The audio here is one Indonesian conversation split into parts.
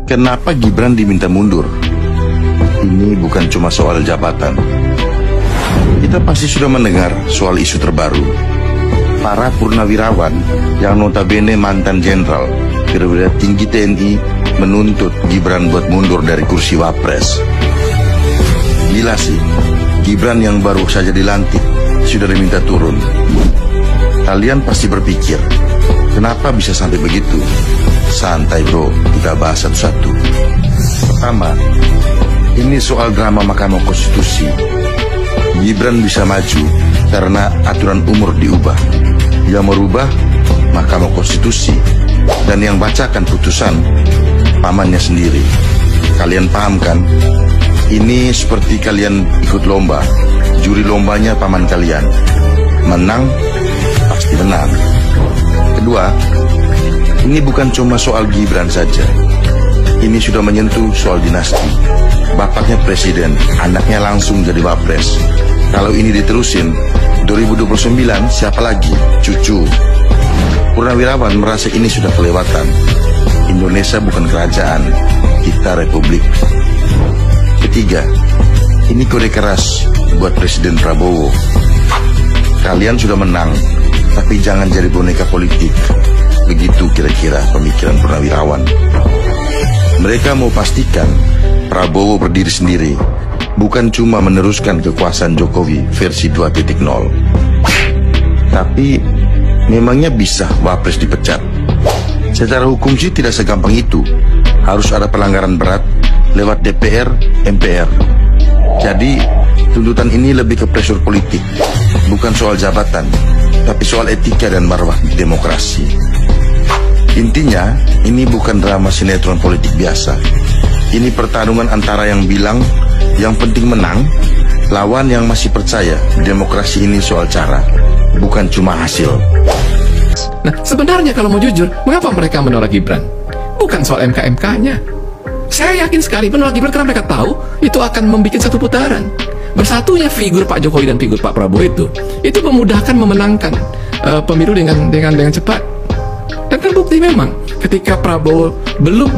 Kenapa Gibran diminta mundur? Ini bukan cuma soal jabatan. Kita pasti sudah mendengar soal isu terbaru. Para purnawirawan yang notabene mantan jenderal, perwira tinggi TNI menuntut Gibran buat mundur dari kursi Wapres. Gila sih, Gibran yang baru saja dilantik sudah diminta turun. Kalian pasti berpikir, kenapa bisa sampai begitu? Santai bro, kita bahas satu-satu. Pertama, ini soal drama Mahkamah Konstitusi. Gibran bisa maju karena aturan umur diubah. Yang merubah Mahkamah Konstitusi, dan yang bacakan putusan pamannya sendiri. Kalian paham kan? Ini seperti kalian ikut lomba. Juri lombanya paman kalian. Menang, pasti menang. Kedua, ini bukan cuma soal Gibran saja. Ini sudah menyentuh soal dinasti. Bapaknya presiden, anaknya langsung jadi wapres. Kalau ini diterusin, 2029 siapa lagi? Cucu. Purnawirawan merasa ini sudah kelewatan. Indonesia bukan kerajaan, kita republik. Ketiga, ini kode keras buat Presiden Prabowo. Kalian sudah menang, tapi jangan jadi boneka politik. Begitu kira-kira pemikiran purnawirawan. Mereka mau pastikan Prabowo berdiri sendiri, bukan cuma meneruskan kekuasaan Jokowi versi 2.0. Tapi memangnya bisa Wapres dipecat? Secara hukum sih tidak segampang itu. Harus ada pelanggaran berat lewat DPR, MPR. Jadi tuntutan ini lebih ke pressure politik, bukan soal jabatan, tapi soal etika dan marwah demokrasi. Intinya, ini bukan drama sinetron politik biasa. Ini pertarungan antara yang bilang yang penting menang, lawan yang masih percaya demokrasi ini soal cara, bukan cuma hasil. Nah, sebenarnya kalau mau jujur, mengapa mereka menolak Gibran? Bukan soal MK-MK-nya. Saya yakin sekali menolak Gibran karena mereka tahu itu akan membuat satu putaran. Bersatunya figur Pak Jokowi dan figur Pak Prabowo itu memudahkan memenangkan pemilu dengan cepat. Dan terbukti memang ketika Prabowo belum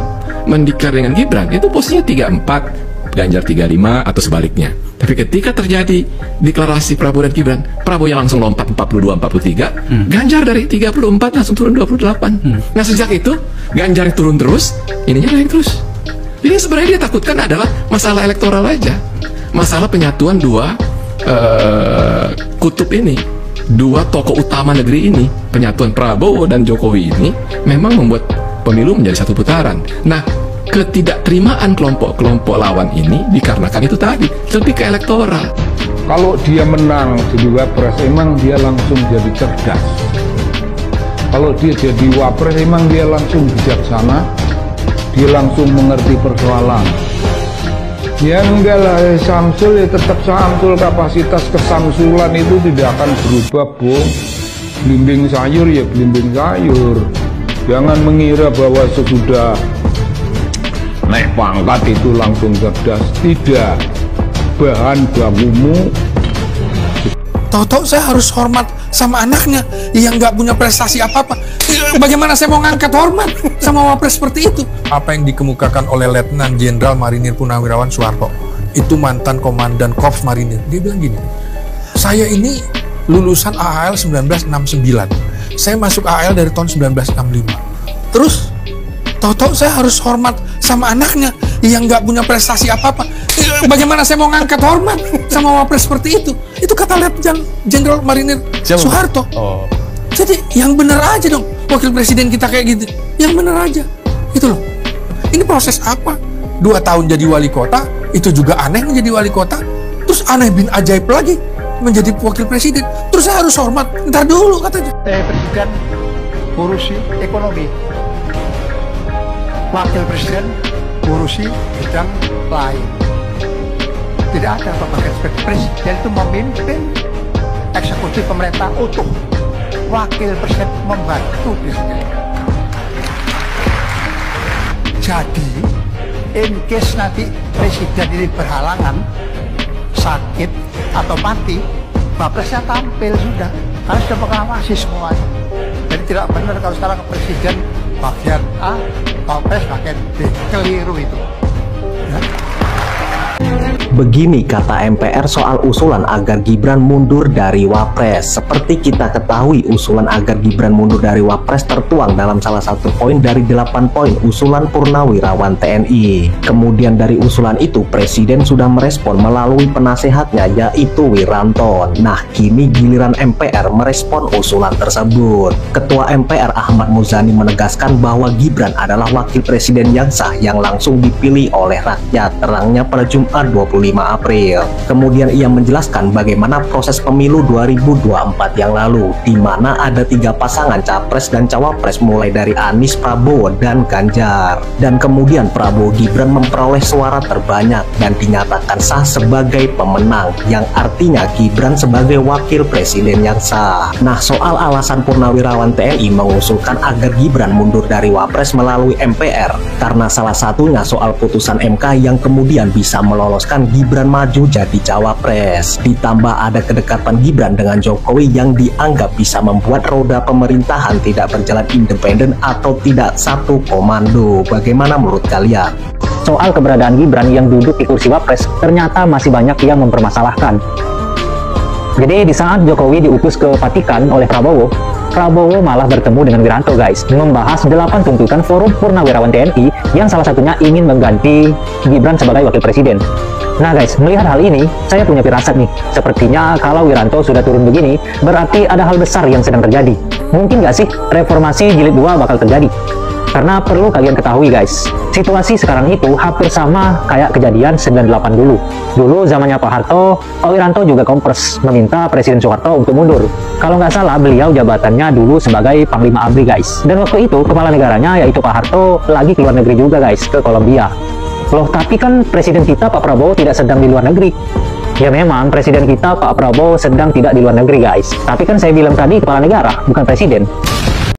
mendeklar dengan Gibran, itu posisinya 34, Ganjar 35 atau sebaliknya. Tapi ketika terjadi deklarasi Prabowo dan Gibran, Prabowo yang langsung lompat 42-43, Ganjar dari 34 langsung turun 28. Nah sejak itu Ganjar turun terus, ininya naik terus. Jadi sebenarnya dia takutkan adalah masalah elektoral aja, masalah penyatuan dua kutub ini, dua tokoh utama negeri ini. Penyatuan Prabowo dan Jokowi ini memang membuat pemilu menjadi satu putaran. Nah, ketidakterimaan kelompok-kelompok lawan ini dikarenakan itu tadi, lebih ke elektoral. Kalau dia menang jadi wapres, emang dia langsung jadi cerdas. Kalau dia jadi wapres, emang dia langsung bijaksana, dia langsung mengerti persoalan. Ya enggak lah, Samsul ya tetap Samsul, kapasitas kesamsulan itu tidak akan berubah, Bung. Belimbing sayur ya belimbing sayur. Jangan mengira bahwa sesudah naik pangkat itu langsung cerdas. Tidak. Bahan bakumu. Tahu-tahu saya harus hormat sama anaknya yang nggak punya prestasi apa-apa. Bagaimana saya mau ngangkat hormat sama wapres seperti itu? Apa yang dikemukakan oleh Letnan Jenderal Marinir Purnawirawan Soeharto, itu mantan komandan Korps Marinir. Dia bilang gini, saya ini lulusan AAL 1969. Saya masuk AAL dari tahun 1965. Terus, tahu-tahu saya harus hormat sama anaknya yang nggak punya prestasi apa-apa. Bagaimana saya mau ngangkat hormat sama wapres seperti itu? Itu kata Letnan Jenderal Marinir Soeharto. Jadi yang benar aja dong, wakil presiden kita kayak gitu. Yang benar aja, itu loh. Ini proses apa? 2 tahun jadi wali kota, itu juga aneh menjadi wali kota. Terus aneh bin ajaib lagi menjadi wakil presiden. Terus saya harus hormat. Ntar dulu katanya. Presiden urusi ekonomi, wakil presiden urusi bidang lain. Tidak ada pembagian presiden itu memimpin eksekutif pemerintah utuh. Wakil presiden membantu presiden. Jadi, in case nanti presiden ini berhalangan, sakit atau mati, wapresnya tampil sudah, karena sudah mengawasi semuanya. Jadi tidak benar kalau sekarang presiden bagian A, Wapres pakai D, keliru itu. Ya. Begini kata MPR soal usulan agar Gibran mundur dari Wapres. Seperti kita ketahui, usulan agar Gibran mundur dari Wapres tertuang dalam salah satu poin dari 8 poin usulan Purnawirawan TNI. Kemudian dari usulan itu, Presiden sudah merespon melalui penasehatnya yaitu Wiranto. Nah, kini giliran MPR merespon usulan tersebut. Ketua MPR Ahmad Muzani menegaskan bahwa Gibran adalah wakil presiden yang sah yang langsung dipilih oleh rakyat, terangnya pada Jumat 25 April. Kemudian ia menjelaskan bagaimana proses pemilu 2024 yang lalu, di mana ada 3 pasangan capres dan cawapres mulai dari Anies, Prabowo, dan Ganjar. Dan kemudian Prabowo Gibran memperoleh suara terbanyak dan dinyatakan sah sebagai pemenang, yang artinya Gibran sebagai wakil presiden yang sah. Nah, soal alasan Purnawirawan TNI mengusulkan agar Gibran mundur dari Wapres melalui MPR, karena salah satunya soal putusan MK yang kemudian bisa meloloskan Gibran maju jadi cawapres. Ditambah ada kedekatan Gibran dengan Jokowi yang dianggap bisa membuat roda pemerintahan tidak berjalan independen atau tidak satu komando. Bagaimana menurut kalian? Soal keberadaan Gibran yang duduk di kursi Wapres ternyata masih banyak yang mempermasalahkan. Jadi di saat Jokowi diutus ke Vatikan oleh Prabowo malah bertemu dengan Wiranto guys, membahas 8 tuntutan Forum Purnawirawan TNI yang salah satunya ingin mengganti Gibran sebagai wakil presiden. Nah guys, melihat hal ini, saya punya firasat nih. Sepertinya kalau Wiranto sudah turun begini, berarti ada hal besar yang sedang terjadi. Mungkin nggak sih reformasi jilid 2 bakal terjadi? Karena perlu kalian ketahui guys, situasi sekarang itu hampir sama kayak kejadian 98 dulu. Dulu zamannya Pak Harto, Pak Wiranto juga kompres meminta Presiden Soeharto untuk mundur. Kalau nggak salah, beliau jabatannya dulu sebagai Panglima ABRI guys. Dan waktu itu kepala negaranya yaitu Pak Harto lagi keluar negeri juga guys, ke Kolombia. Loh, tapi kan presiden kita Pak Prabowo tidak sedang di luar negeri. Ya memang presiden kita Pak Prabowo sedang tidak di luar negeri guys. Tapi kan saya bilang tadi kepala negara, bukan presiden.